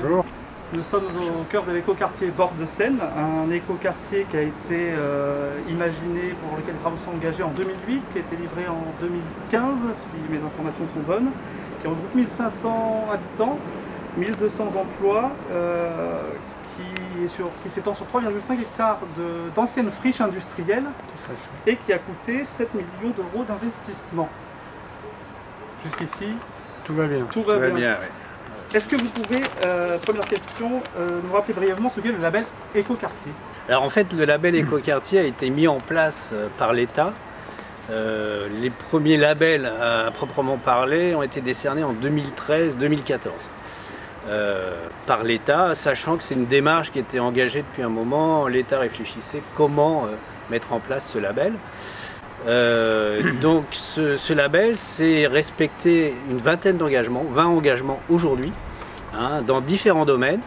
Bonjour. Nous sommes au cœur de l'écoquartier Bord de Seine, un écoquartier qui a été imaginé, pour lequel les travaux sont engagés en 2008, qui a été livré en 2015, si mes informations sont bonnes, qui regroupe 1500 habitants, 1200 emplois, qui s'étend sur 3,5 hectares d'anciennes friches industrielles et qui a coûté 7 millions d'euros d'investissement. Jusqu'ici, tout va bien. Tout va bien. Oui. Est-ce que vous pouvez, première question, nous rappeler brièvement ce qu'est le label Écoquartier? Alors en fait, le label Écoquartier a été mis en place par l'État. Les premiers labels à proprement parler ont été décernés en 2013-2014 par l'État, sachant que c'est une démarche qui était engagée depuis un moment. L'État réfléchissait comment mettre en place ce label. Donc ce label, c'est respecter une vingtaine d'engagements, 20 engagements aujourd'hui, hein, dans différents domaines,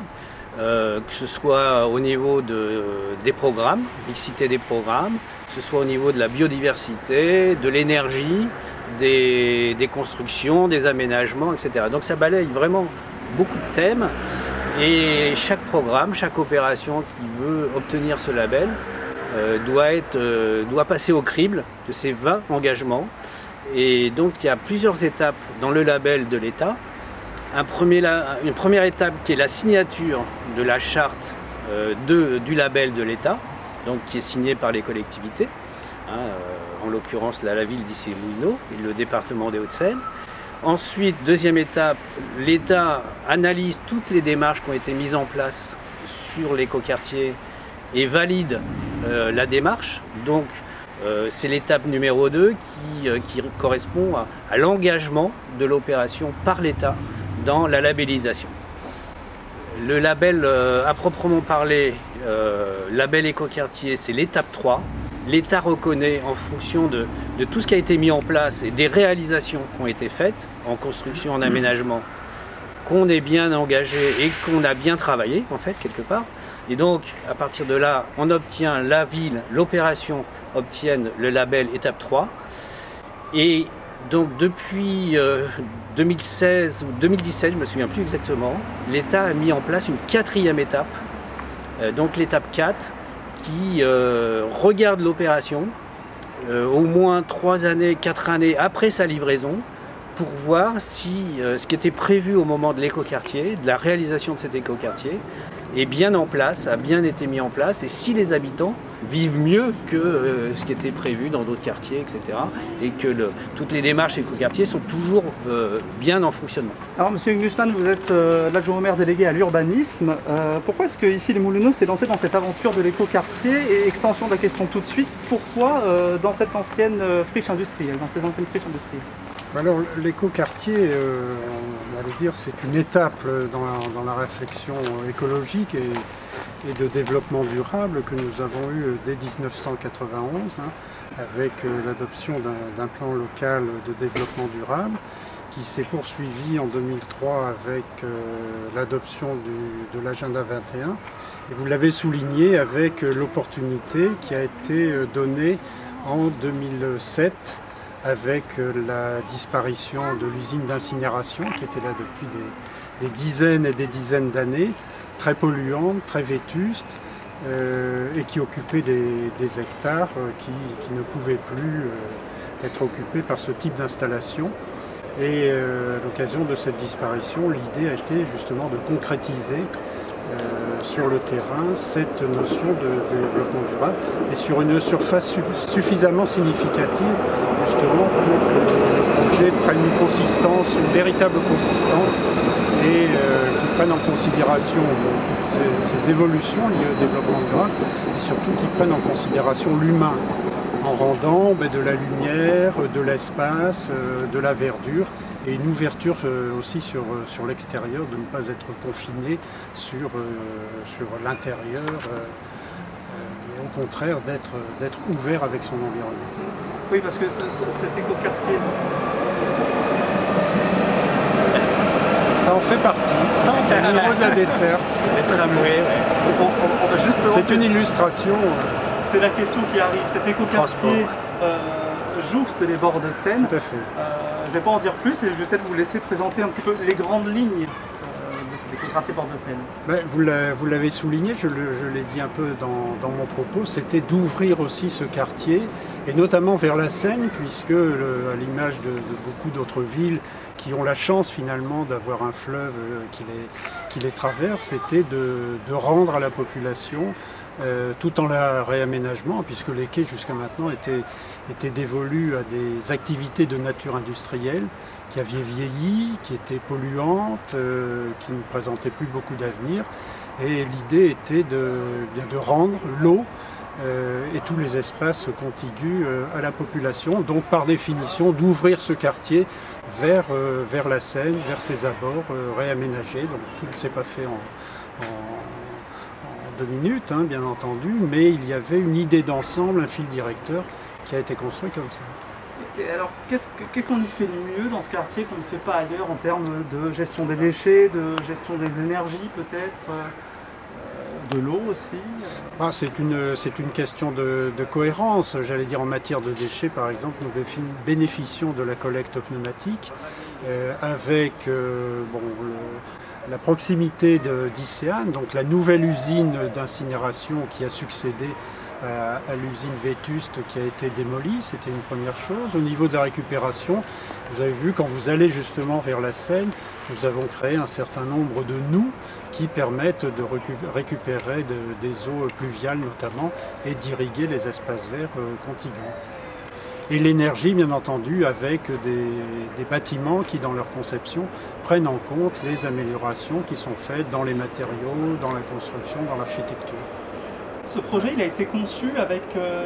que ce soit au niveau des programmes, mixité des programmes, que ce soit au niveau de la biodiversité, de l'énergie, des constructions, des aménagements, etc. Donc ça balaye vraiment beaucoup de thèmes et chaque programme, chaque opération qui veut obtenir ce label doit passer au crible de ces 20 engagements. Et donc il y a plusieurs étapes dans le label de l'État. Une première étape qui est la signature de la charte du label de l'État, donc qui est signée par les collectivités, hein, en l'occurrence la ville d'Issy-les-Moulineaux et le département des Hauts-de-Seine. Ensuite, deuxième étape, l'État analyse toutes les démarches qui ont été mises en place sur l'écoquartier et valide la démarche. Donc c'est l'étape numéro 2 qui correspond à l'engagement de l'opération par l'État dans la labellisation. Le label à proprement parler, label écoquartier, c'est l'étape 3. L'État reconnaît en fonction de tout ce qui a été mis en place et des réalisations qui ont été faites en construction, en aménagement, qu'on est bien engagé et qu'on a bien travaillé en fait quelque part. Et donc à partir de là, on obtient, la ville, l'opération obtienne le label étape 3. Et donc depuis 2016 ou 2017, je ne me souviens plus exactement, l'État a mis en place une quatrième étape, donc l'étape 4, qui regarde l'opération au moins 3 années, 4 années après sa livraison, pour voir si ce qui était prévu au moment de l'écoquartier, de la réalisation de cet écoquartier, est bien en place, a bien été mis en place, et si les habitants vivent mieux que ce qui était prévu dans d'autres quartiers, etc. Et que toutes les démarches écoquartiers sont toujours bien en fonctionnement. Alors Monsieur Gusman, vous êtes l'adjoint au maire délégué à l'urbanisme. Pourquoi est-ce que Issy-les-Moulineaux s'est lancé dans cette aventure de l'écoquartier? Et extension de la question tout de suite, pourquoi dans cette ancienne friche industrielle, dans ces anciennes friches industrielles? Alors l'écoquartier, on va dire, c'est une étape dans la réflexion écologique et de développement durable que nous avons eu dès 1991, hein, avec l'adoption d'un plan local de développement durable qui s'est poursuivi en 2003 avec l'adoption de l'agenda 21. Et vous l'avez souligné avec l'opportunité qui a été donnée en 2007 avec la disparition de l'usine d'incinération qui était là depuis des dizaines et des dizaines d'années, très polluante, très vétuste, et qui occupait des hectares qui ne pouvaient plus être occupés par ce type d'installation. Et à l'occasion de cette disparition, l'idée a été justement de concrétiser sur le terrain cette notion de développement durable et sur une surface suffisamment significative justement pour que le projet prenne une consistance, une véritable consistance et qui prenne en considération toutes ces évolutions liées au développement durable et surtout qui prenne en considération l'humain en rendant de la lumière, de l'espace, de la verdure et une ouverture aussi sur l'extérieur, de ne pas être confiné sur l'intérieur, mais au contraire d'être ouvert avec son environnement. Oui, parce que cet écoquartier... Ça en fait partie. C'est au niveau de la desserte. Les tramways, ouais. C'est une illustration. C'est la question qui arrive. Cet écoquartier jouxte les bords de Seine. Tout à fait. Je ne vais pas en dire plus et je vais peut-être vous laisser présenter un petit peu les grandes lignes de cet écoquartier. l'éco-quartier Porte de Seine? Vous l'avez souligné, je l'ai dit un peu dans mon propos, c'était d'ouvrir aussi ce quartier, et notamment vers la Seine, puisque à l'image de beaucoup d'autres villes qui ont la chance finalement d'avoir un fleuve qui les traverse, c'était de rendre à la population, tout en la réaménagement, puisque les quais jusqu'à maintenant étaient dévolus à des activités de nature industrielle qui avaient vieilli, qui étaient polluantes, qui ne présentaient plus beaucoup d'avenir. Et l'idée était de rendre l'eau et tous les espaces contigus à la population, donc par définition d'ouvrir ce quartier vers la Seine, vers ses abords réaménagés. Donc tout ne s'est pas fait en 2 minutes, hein, bien entendu, mais il y avait une idée d'ensemble, un fil directeur qui a été construit comme ça. Et alors, qu'est-ce qu'on y fait de mieux dans ce quartier qu'on ne fait pas ailleurs en termes de gestion des déchets, de gestion des énergies peut-être, de l'eau aussi? C'est une question de cohérence. J'allais dire en matière de déchets, par exemple, nous bénéficions de la collecte pneumatique avec la proximité d'Icéane, donc la nouvelle usine d'incinération qui a succédé à l'usine vétuste qui a été démolie, c'était une première chose. Au niveau de la récupération, vous avez vu, quand vous allez justement vers la Seine, nous avons créé un certain nombre de noues qui permettent de récupérer des eaux pluviales notamment et d'irriguer les espaces verts contigus. Et l'énergie, bien entendu, avec des bâtiments qui, dans leur conception, prennent en compte les améliorations qui sont faites dans les matériaux, dans la construction, dans l'architecture. Ce projet, il a été conçu avec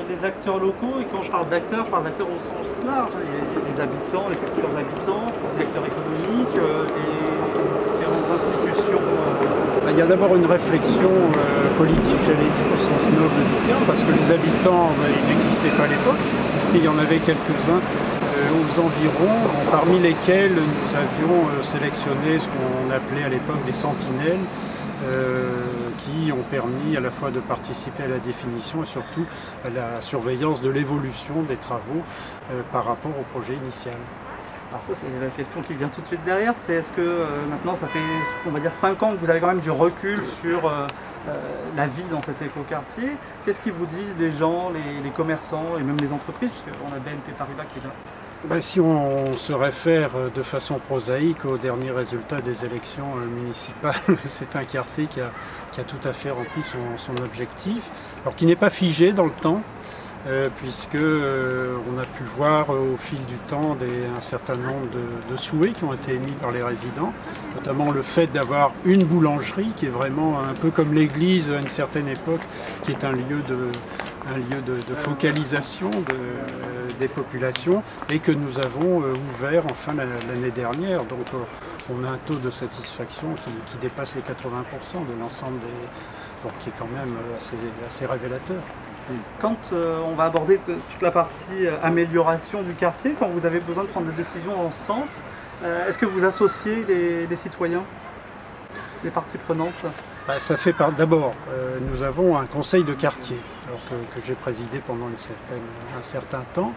les acteurs locaux, et quand je parle d'acteurs au sens large. Il y a les habitants, les futurs habitants, les acteurs économiques, les différentes institutions. Il y a d'abord une réflexion politique, j'allais dire au sens noble du terme, parce que les habitants, ils n'existaient pas à l'époque, et il y en avait quelques-uns aux environs, parmi lesquels nous avions sélectionné ce qu'on appelait à l'époque des sentinelles, qui ont permis à la fois de participer à la définition et surtout à la surveillance de l'évolution des travaux par rapport au projet initial. Alors ça, c'est la question qui vient tout de suite derrière, c'est est-ce que maintenant ça fait, on va dire, 5 ans que vous avez quand même du recul sur la vie dans cet écoquartier. Qu'est-ce qu'ils vous disent les gens, les commerçants et même les entreprises, puisqu'on a BNP Paribas qui est là? Si on se réfère de façon prosaïque aux derniers résultats des élections municipales, c'est un quartier qui a tout à fait rempli son objectif, alors qui n'est pas figé dans le temps, puisque on a pu voir au fil du temps un certain nombre de souhaits qui ont été émis par les résidents, notamment le fait d'avoir une boulangerie qui est vraiment un peu comme l'église à une certaine époque, qui est un lieu de focalisation des populations et que nous avons ouvert enfin l'année dernière. Donc on a un taux de satisfaction qui dépasse les 80% de l'ensemble donc qui est quand même assez révélateur. Quand on va aborder toute la partie amélioration du quartier, quand vous avez besoin de prendre des décisions dans ce sens, est-ce que vous associez les citoyens, les parties prenantes? Ça fait d'abord, nous avons un conseil de quartier que j'ai présidé pendant un certain temps,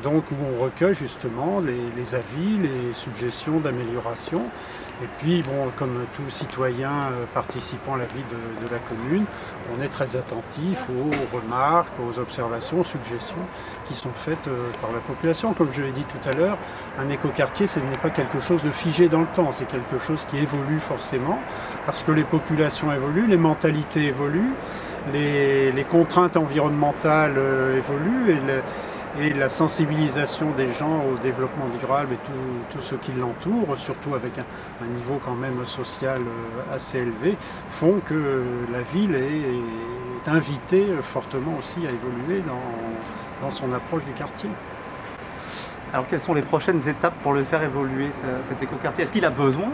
donc où on recueille justement les avis, les suggestions d'amélioration. Et puis, comme tout citoyen participant à la vie de la commune, on est très attentif aux remarques, aux observations, aux suggestions qui sont faites par la population. Comme je l'ai dit tout à l'heure, un écoquartier, ce n'est pas quelque chose de figé dans le temps, c'est quelque chose qui évolue forcément, parce que les populations évoluent, les mentalités évoluent, les contraintes environnementales évoluent, et la sensibilisation des gens au développement durable et tout ce qui l'entoure, surtout avec un niveau quand même social assez élevé, font que la ville est invitée fortement aussi à évoluer dans son approche du quartier. Alors quelles sont les prochaines étapes pour le faire évoluer, cet écoquartier? Est-ce qu'il a besoin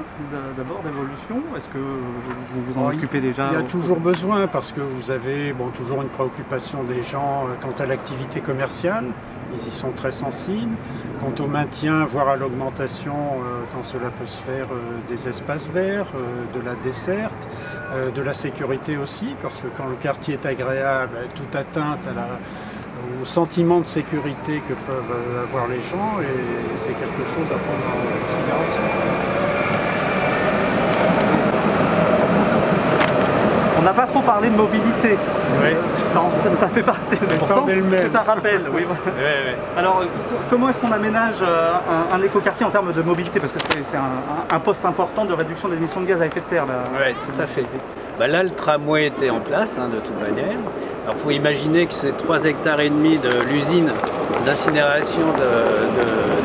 d'abord d'évolution? Est-ce que vous vous en occupez déjà? Il y a toujours besoin, parce que vous avez toujours une préoccupation des gens quant à l'activité commerciale. Ils y sont très sensibles. Quant au maintien, voire à l'augmentation, quand cela peut se faire, des espaces verts, de la desserte, de la sécurité aussi, parce que quand le quartier est agréable, toute atteinte au sentiment de sécurité que peuvent avoir les gens, et c'est quelque chose à prendre en considération. n'a pas trop parlé de mobilité. Ouais. Ça fait partie. Pourtant, c'est un rappel. Oui. Ouais. Alors, comment est-ce qu'on aménage un écoquartier en termes de mobilité? Parce que c'est un poste important de réduction des émissions de gaz à effet de serre. Oui, tout à fait. Bah là, le tramway était en place, de toute manière. Alors, il faut imaginer que ces 3,5 hectares de l'usine d'incinération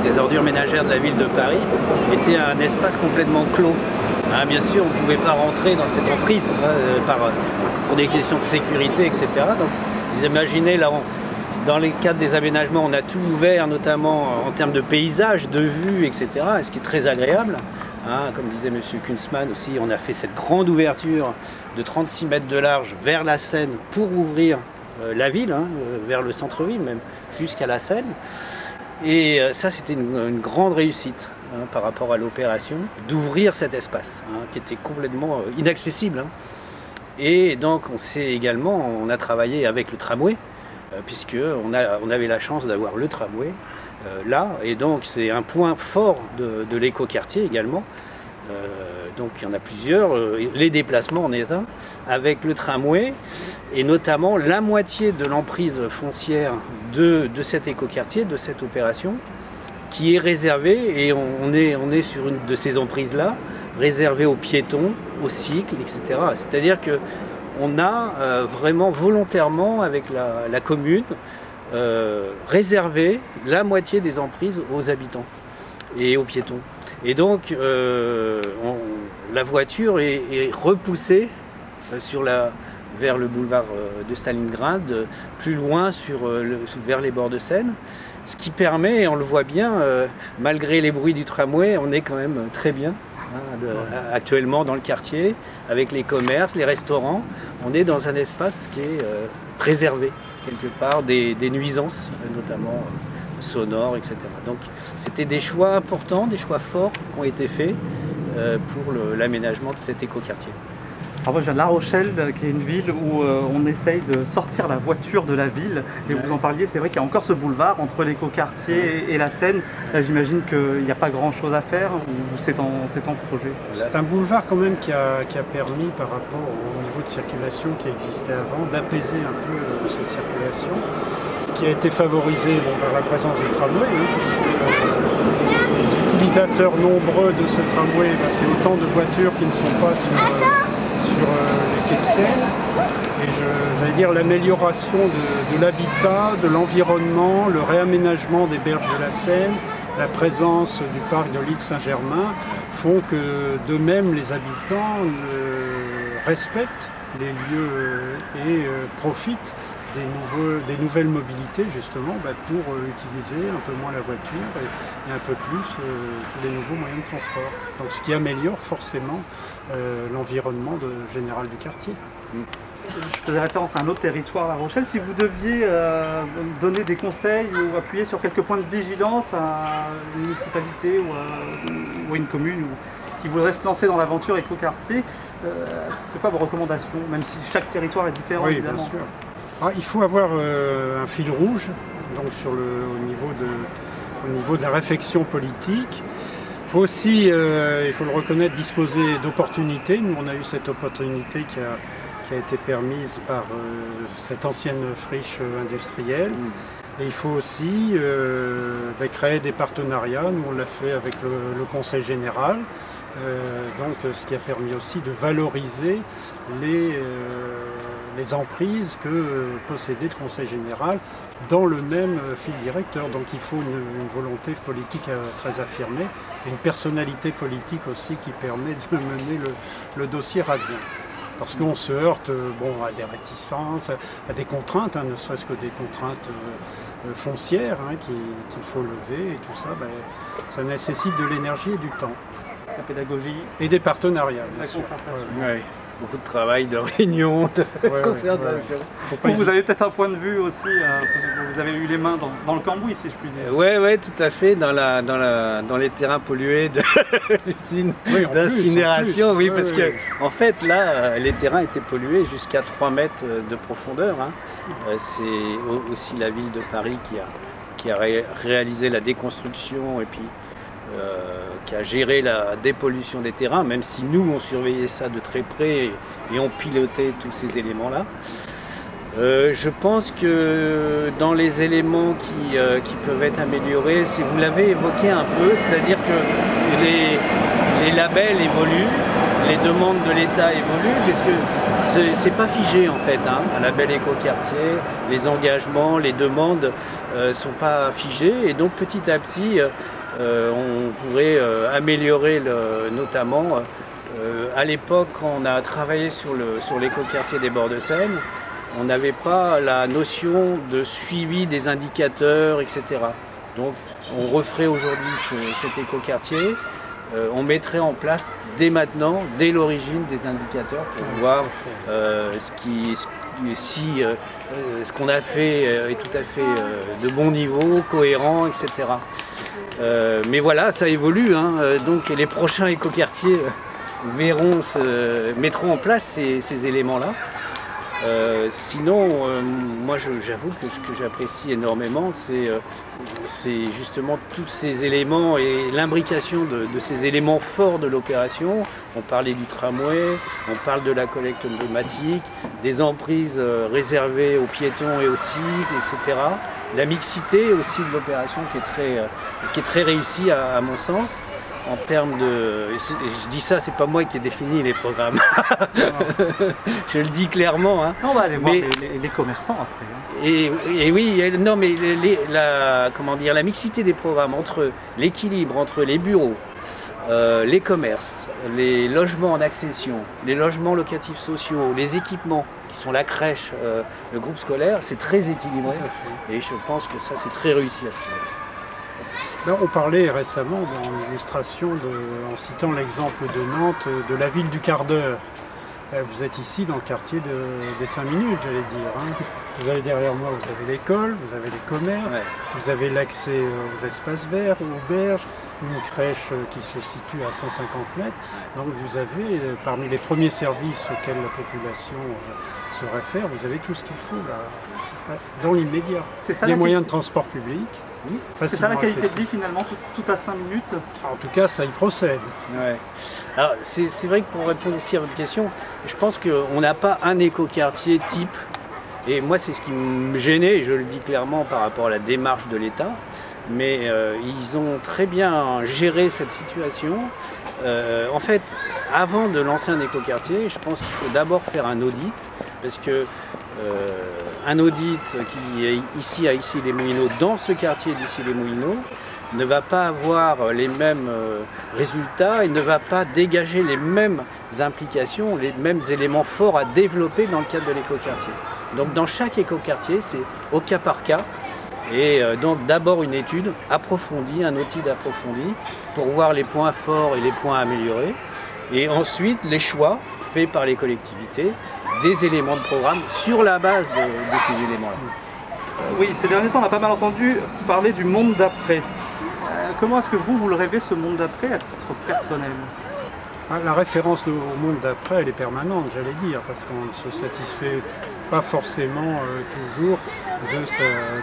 des ordures ménagères de la ville de Paris était un espace complètement clos. Bien sûr, on ne pouvait pas rentrer dans cette emprise pour des questions de sécurité, etc. Donc, vous imaginez, là, dans les cadres des aménagements, on a tout ouvert, notamment en termes de paysage, de vue, etc., ce qui est très agréable. Comme disait M. Kunzmann aussi, on a fait cette grande ouverture de 36 mètres de large vers la Seine pour ouvrir la ville, vers le centre-ville même, jusqu'à la Seine. Et ça, c'était une grande réussite par rapport à l'opération, d'ouvrir cet espace qui était complètement inaccessible. Et donc, on a travaillé avec le tramway, puisqu'on avait la chance d'avoir le tramway là, et donc c'est un point fort de l'écoquartier également. Donc il y en a plusieurs, les déplacements en est un, avec le tramway, et notamment la moitié de l'emprise foncière de cet écoquartier, de cette opération, qui est réservée, et on est sur une de ces emprises-là, réservée aux piétons, aux cycles, etc. C'est-à-dire qu'on a vraiment volontairement, avec la commune, réservé la moitié des emprises aux habitants et aux piétons. Et donc la voiture est repoussée vers le boulevard de Stalingrad, plus loin vers les bords de Seine, ce qui permet, et on le voit bien, malgré les bruits du tramway, on est quand même très bien actuellement dans le quartier, avec les commerces, les restaurants. On est dans un espace qui est préservé quelque part des nuisances, notamment sonores, etc. Donc c'était des choix importants, des choix forts qui ont été faits pour l'aménagement de cet écoquartier. Alors moi je viens de La Rochelle, qui est une ville où on essaye de sortir la voiture de la ville. Et vous en parliez, c'est vrai qu'il y a encore ce boulevard entre l'écoquartier et la Seine. Là j'imagine qu'il n'y a pas grand chose à faire, ou c'est en projet. C'est un boulevard quand même qui a permis, par rapport au niveau de circulation qui existait avant, d'apaiser un peu ces circulations. Ce qui a été favorisé par la présence du tramway, puisque les utilisateurs nombreux de ce tramway, c'est autant de voitures qui ne sont pas sur les quais de Seine. Et j'allais dire l'amélioration de l'habitat, de l'environnement, le réaménagement des berges de la Seine, la présence du parc de l'île Saint-Germain font que de même les habitants respectent les lieux et profitent des nouvelles mobilités justement pour utiliser un peu moins la voiture et un peu plus tous les nouveaux moyens de transport. Donc ce qui améliore forcément l'environnement général du quartier. Je faisais référence à un autre territoire, La Rochelle. Si vous deviez donner des conseils ou appuyer sur quelques points de vigilance à une municipalité ou à une commune qui voudrait se lancer dans l'aventure écoquartier, ce serait quoi vos recommandations, même si chaque territoire est différent? Oui, évidemment. bien sûr. Il faut avoir un fil rouge donc au niveau de la réflexion politique. Il faut aussi, il faut le reconnaître, disposer d'opportunités. Nous, on a eu cette opportunité qui a été permise par cette ancienne friche industrielle. Et il faut aussi créer des partenariats. Nous, on l'a fait avec le Conseil général. Donc, ce qui a permis aussi de valoriser les emprises que possédait le Conseil général dans le même fil directeur. Donc il faut une volonté politique très affirmée et une personnalité politique aussi qui permet de mener le dossier à bien. Parce qu'on se heurte à des réticences, à des contraintes, ne serait-ce que des contraintes foncières qu'il faut lever, et tout ça, ça nécessite de l'énergie et du temps. La pédagogie. Et des partenariats, bien la sûr. concertation. Ouais. Beaucoup de travail, de réunion, de concertation. Vous avez peut-être un point de vue aussi, vous avez eu les mains dans le cambouis, si je puis dire. Oui, tout à fait, dans les terrains pollués de l'usine d'incinération. Oui, parce que en fait, là, les terrains étaient pollués jusqu'à 3 mètres de profondeur. C'est aussi la ville de Paris qui a réalisé la déconstruction et puis qui a géré la dépollution des terrains, même si nous on surveillait ça de très près et on pilotait tous ces éléments-là. Je pense que dans les éléments qui peuvent être améliorés, si vous l'avez évoqué un peu, c'est-à-dire que les labels évoluent, les demandes de l'État évoluent, parce que c'est pas figé en fait, hein, un label écoquartier, les engagements, les demandes sont pas figés, et donc petit à petit on pourrait améliorer notamment à l'époque quand on a travaillé sur l'écoquartier des bords de Seine, on n'avait pas la notion de suivi des indicateurs, etc. Donc on referait aujourd'hui cet écoquartier, on mettrait en place dès maintenant, dès l'origine, des indicateurs pour voir ce qu'on a fait est tout à fait de bon niveau, cohérent, etc. Mais voilà, ça évolue, hein, donc les prochains écoquartiers mettront en place ces éléments-là. Sinon, moi j'avoue que ce que j'apprécie énormément, c'est justement tous ces éléments et l'imbrication de ces éléments forts de l'opération. On parlait du tramway, on parle de la collecte pneumatique, des emprises réservées aux piétons et aux cycles, etc. La mixité aussi de l'opération qui est très réussie à mon sens. En termes de... Je dis ça, c'est pas moi qui ai défini les programmes. Je le dis clairement. Hein. On va aller voir les commerçants après. Hein. Et oui, non, mais la mixité des programmes, entre l'équilibre entre les bureaux, les commerces, les logements en accession, les logements locatifs sociaux, les équipements qui sont la crèche, le groupe scolaire, c'est très équilibré. Et je pense que ça, c'est très réussi à ce niveau. Là, on parlait récemment dans l'illustration, en citant l'exemple de Nantes, de la ville du quart d'heure. Vous êtes ici dans le quartier des 5 minutes, j'allais dire. Hein. Vous avez derrière moi, vous avez l'école, vous avez les commerces, ouais. Vous avez l'accès aux espaces verts, aux auberges, une crèche qui se situe à 150 mètres. Donc vous avez, parmi les premiers services auxquels la population se réfère, vous avez tout ce qu'il faut là, dans l'immédiat. Les moyens de transport public. C'est ça la qualité de vie finalement, tout à 5 minutes. En tout cas, ça y procède. Ouais. Alors c'est vrai que pour répondre aussi à votre question, je pense qu'on n'a pas un écoquartier type. Et moi, c'est ce qui me gênait, et je le dis clairement par rapport à la démarche de l'État. Mais ils ont très bien géré cette situation. En fait, avant de lancer un écoquartier, je pense qu'il faut d'abord faire un audit, parce que un audit qui est ici à Issy-les-Moulineaux, dans ce quartier d'Issy-les-Moulineaux, ne va pas avoir les mêmes résultats et ne va pas dégager les mêmes implications, les mêmes éléments forts à développer dans le cadre de l'écoquartier. Donc dans chaque écoquartier, c'est au cas par cas, et donc d'abord une étude approfondie, un audit approfondi, pour voir les points forts et les points à améliorer, et ensuite les choix faits par les collectivités, des éléments de programme sur la base de ces éléments-là. Oui, ces derniers temps, on a pas mal entendu parler du monde d'après. Comment est-ce que vous le rêvez, ce monde d'après, à titre personnel? La référence au monde d'après, elle est permanente, j'allais dire, parce qu'on ne se satisfait pas forcément toujours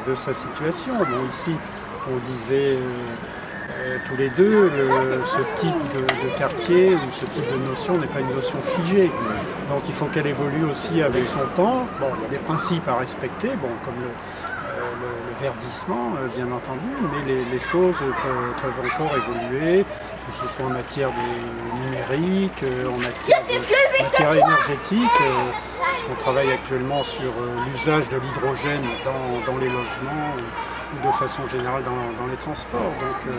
de sa situation. Bon, ici, on disait tous les deux, ce type de quartier ou ce type de notion n'est pas une notion figée. Donc il faut qu'elle évolue aussi avec son temps. Bon, il y a des principes à respecter, bon, comme le verdissement, bien entendu, mais les choses peuvent encore évoluer, que ce soit en matière de numérique, en matière énergétique. On travaille actuellement sur l'usage de l'hydrogène dans les logements ou de façon générale dans les transports. Donc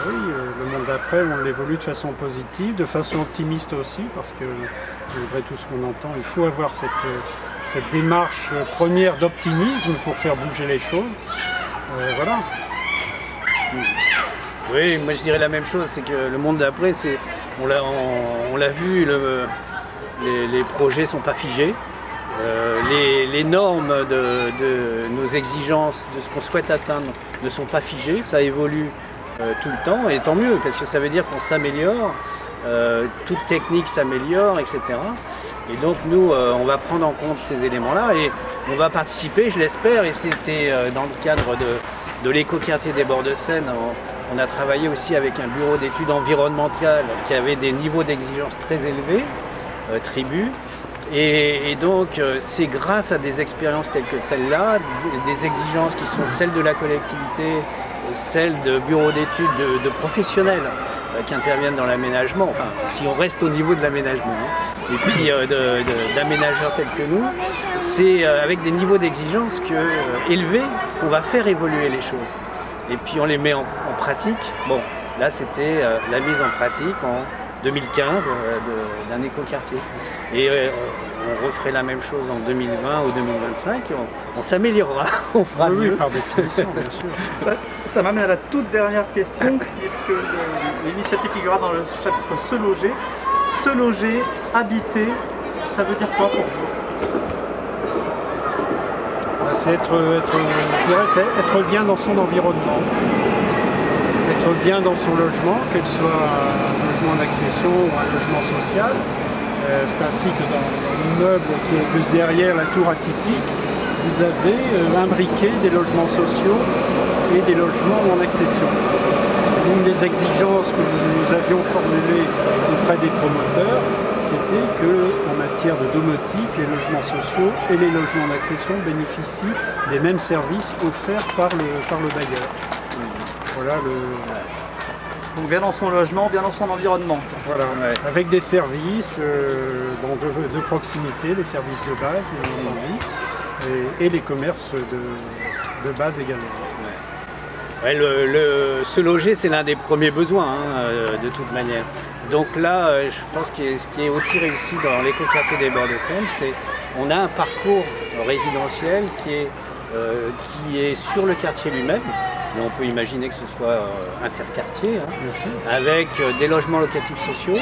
oui, le monde d'après, on l'évolue de façon positive, de façon optimiste aussi, parce que malgré tout ce qu'on entend, il faut avoir cette démarche première d'optimisme pour faire bouger les choses. Voilà. Oui, moi je dirais la même chose, c'est que le monde d'après, on l'a vu, les projets ne sont pas figés. Les normes de nos exigences, de ce qu'on souhaite atteindre, ne sont pas figées, ça évolue tout le temps, et tant mieux, parce que ça veut dire qu'on s'améliore, toute technique s'améliore, etc. Et donc nous, on va prendre en compte ces éléments-là, et on va participer, je l'espère, et c'était dans le cadre de l'écoquartier des bords de Seine On a travaillé aussi avec un bureau d'études environnementales qui avait des niveaux d'exigence très élevés, Tribu. Et donc c'est grâce à des expériences telles que celle-là, des exigences qui sont celles de la collectivité, celles de bureaux d'études, de professionnels qui interviennent dans l'aménagement, enfin si on reste au niveau de l'aménagement, et puis d'aménageurs tels que nous, c'est avec des niveaux d'exigence élevés qu'on va faire évoluer les choses. Et puis on les met en pratique. Bon, là c'était la mise en pratique en 2015 d'un écoquartier. Et on referait la même chose en 2020 ou 2025, on s'améliorera, on fera mieux. Oui, par définition, bien sûr. Ça m'amène à la toute dernière question, puisque l'initiative figurera dans le chapitre Se loger. Se loger, habiter, ça veut dire quoi pour vous? C'est être bien dans son environnement. Être bien dans son logement, qu'il soit un logement d'accession ou un logement social. C'est ainsi que dans l'immeuble qui est plus derrière la tour atypique, vous avez imbriqué des logements sociaux et des logements en accession. L'une des exigences que nous avions formulées auprès des promoteurs, c'était qu'en matière de domotique, les logements sociaux et les logements d'accession bénéficient des mêmes services offerts par le bailleur. Voilà Donc bien dans son logement, bien dans son environnement. Voilà, ouais. Avec des services de proximité, les services de base, bien entendu, et les commerces de base également. Ouais, se loger, c'est l'un des premiers besoins, de toute manière. Donc là, je pense que ce qui est aussi réussi dans l'écoquartier des Bords de Seine, c'est qu'on a un parcours résidentiel qui est sur le quartier lui-même. Et on peut imaginer que ce soit interquartier, avec des logements locatifs sociaux,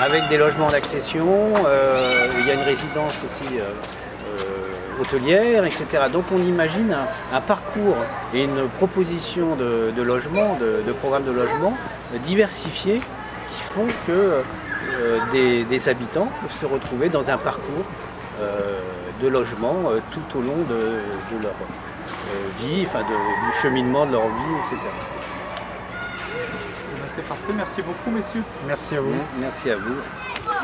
avec des logements d'accession, il y a une résidence aussi hôtelière, etc. Donc on imagine un parcours et une proposition de logement, de programme de logement diversifiés qui font que des habitants peuvent se retrouver dans un parcours de logement tout au long de leur vie, du cheminement de leur vie, etc. C'est parfait, merci beaucoup messieurs. Merci à vous. Merci à vous.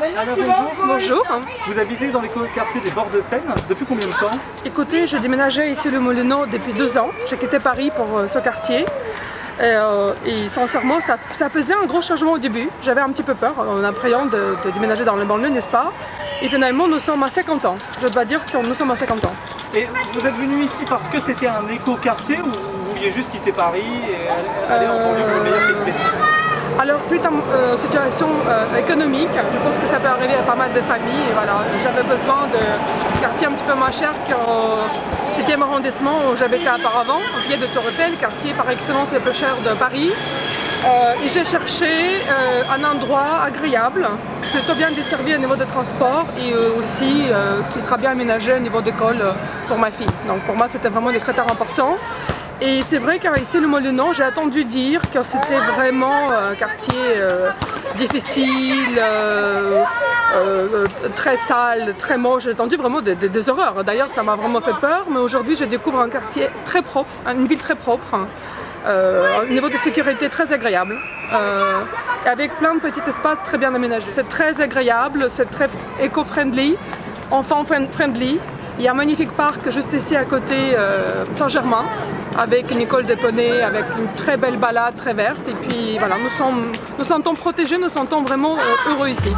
Alors, bonjour. Bonjour. Vous habitez dans l'écoquartier des Bords de Seine depuis combien de temps? Écoutez, je déménageais ici le Moulino depuis 2 ans. J'ai quitté Paris pour ce quartier. Et sincèrement, ça faisait un gros changement au début. J'avais un petit peu peur en appréhendant de déménager dans le banlieue, n'est-ce pas? Et finalement, nous sommes assez contents. Je dois dire que nous sommes assez contents. Et vous êtes venu ici parce que c'était un écoquartier ou vous vouliez juste quitter Paris et aller en banlieue pour une meilleure qualité? Alors, suite à une situation économique, je pense que ça peut arriver à pas mal de familles. Et voilà, j'avais besoin de quartier un petit peu moins cher qu'au 7e arrondissement où j'habitais auparavant, au pied de Tour Eiffel, quartier par excellence le plus cher de Paris. Et j'ai cherché un endroit agréable, plutôt bien desservi au niveau de transport et aussi qui sera bien aménagé au niveau d'école pour ma fille. Donc pour moi, c'était vraiment des critères importants. Et c'est vrai qu'ici, le Moulino, j'ai entendu dire que c'était vraiment un quartier difficile, très sale, très moche. J'ai entendu vraiment des horreurs. D'ailleurs, ça m'a vraiment fait peur. Mais aujourd'hui, je découvre un quartier très propre, une ville très propre, un niveau de sécurité très agréable, avec plein de petits espaces très bien aménagés. C'est très agréable, c'est très éco-friendly, enfant-friendly. Il y a un magnifique parc juste ici à côté, Saint-Germain, avec une école de poney, avec une très belle balade très verte. Et puis voilà, nous sentons protégés, nous sentons vraiment heureux ici.